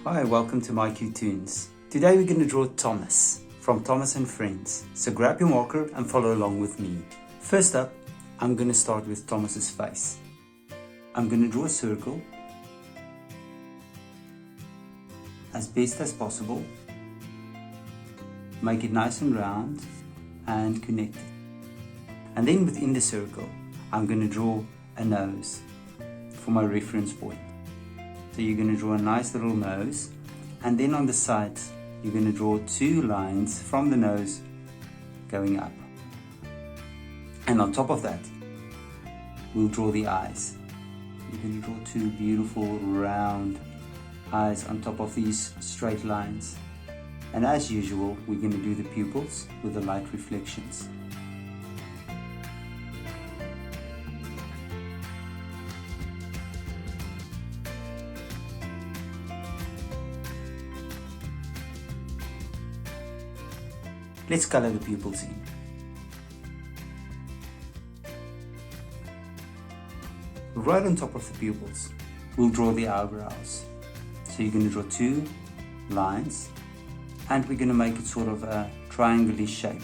Hi, welcome to mycutetoons. Today we're going to draw Thomas from Thomas and Friends. So grab your marker and follow along with me. First up, I'm going to start with Thomas's face. I'm going to draw a circle as best as possible. Make it nice and round and connect it. And then within the circle, I'm going to draw a nose for my reference point. So you're going to draw a nice little nose, and then on the sides you're going to draw two lines from the nose going up. And on top of that, we'll draw the eyes. You're going to draw two beautiful round eyes on top of these straight lines. And as usual, we're going to do the pupils with the light reflections. Let's color the pupils in. Right on top of the pupils, we'll draw the eyebrows. So you're going to draw two lines, and we're going to make it sort of a triangular shape.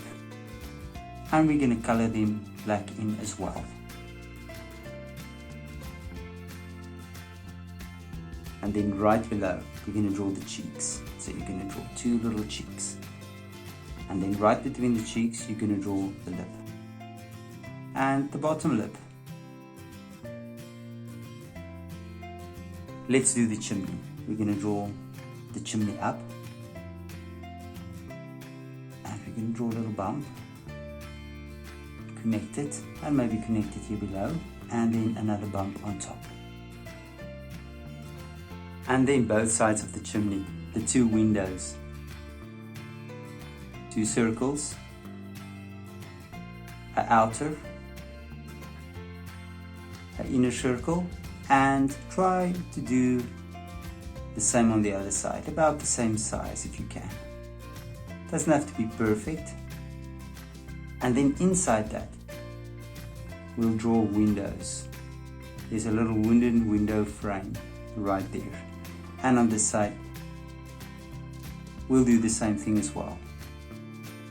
And we're going to color them black in as well. And then right below, we're going to draw the cheeks. So you're going to draw two little cheeks. And then right between the cheeks, you're going to draw the lip and the bottom lip. Let's do the chimney. We're going to draw the chimney up, and we're going to draw a little bump, connect it, and maybe connect it here below, and then another bump on top. And then both sides of the chimney, the two windows. Two circles, an outer, an inner circle, and try to do the same on the other side, about the same size if you can. Doesn't have to be perfect. And then inside that, we'll draw windows. There's a little wooden window frame right there. And on this side, we'll do the same thing as well.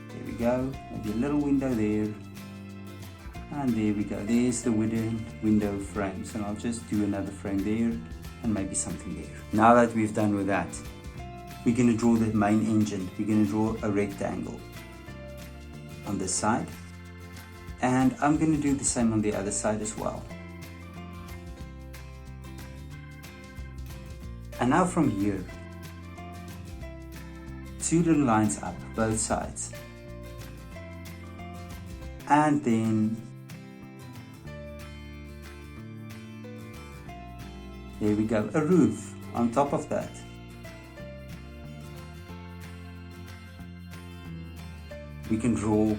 There we go, maybe a little window there, and there we go, there's the wooden window frames, and I'll just do another frame there and maybe something there. Now that we've done with that, we're going to draw the main engine. We're going to draw a rectangle on this side, and I'm going to do the same on the other side as well. And now from here, two little lines up both sides. And then there we go, a roof on top of that. We can draw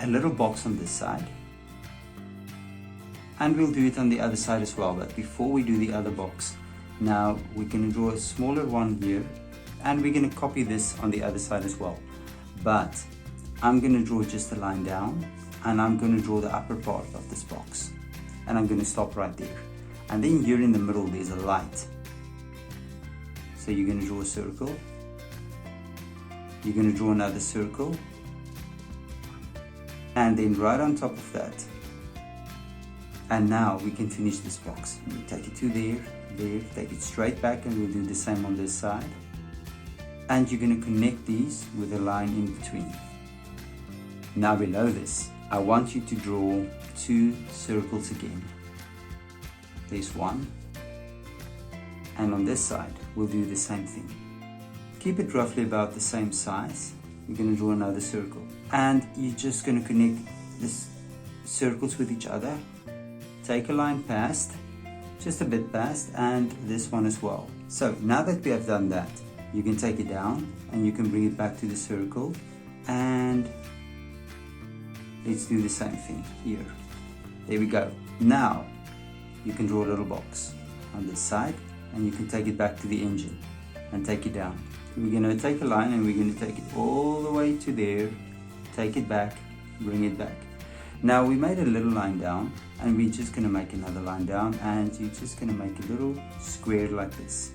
a little box on this side, and we'll do it on the other side as well. But before we do the other box, now we're going to draw a smaller one here, and we're going to copy this on the other side as well. But I'm going to draw just a line down, and I'm going to draw the upper part of this box, and I'm going to stop right there. And then here in the middle there's a light, so you're going to draw a circle, you're going to draw another circle, and then right on top of that. And now we can finish this box. You take it to there, take it straight back, and we'll do the same on this side. And you're going to connect these with a line in between. Now below this, I want you to draw two circles again. There's one, and on this side we'll do the same thing. Keep it roughly about the same size. You're going to draw another circle, and you're just going to connect these circles with each other. Take a line past, just a bit past, and this one as well. So now that we have done that, you can take it down and you can bring it back to the circle, and let's do the same thing here. There we go. Now you can draw a little box on this side, and you can take it back to the engine and take it down. We're going to take a line, and we're going to take it all the way to there, take it back, bring it back. Now we made a little line down, and we're just going to make another line down, and you're just going to make a little square like this.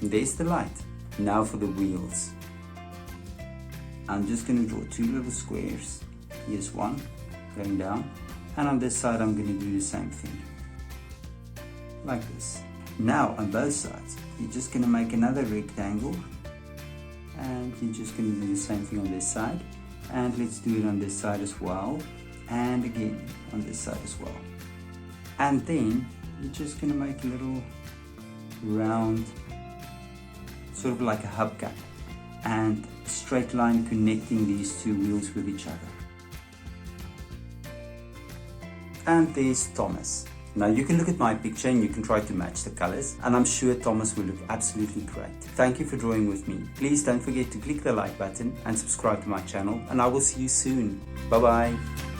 There's the light. Now for the wheels. I'm just going to draw two little squares. Here's one going down, and on this side I'm going to do the same thing, like this. Now on both sides, you're just going to make another rectangle, and you're just going to do the same thing on this side, and let's do it on this side as well, and again on this side as well. And then you're just going to make a little round, sort of like a hubcap, and straight line connecting these two wheels with each other. And there's Thomas. Now you can look at my picture and you can try to match the colors, and I'm sure Thomas will look absolutely great. Thank you for drawing with me. Please don't forget to click the like button and subscribe to my channel, and I will see you soon. Bye bye.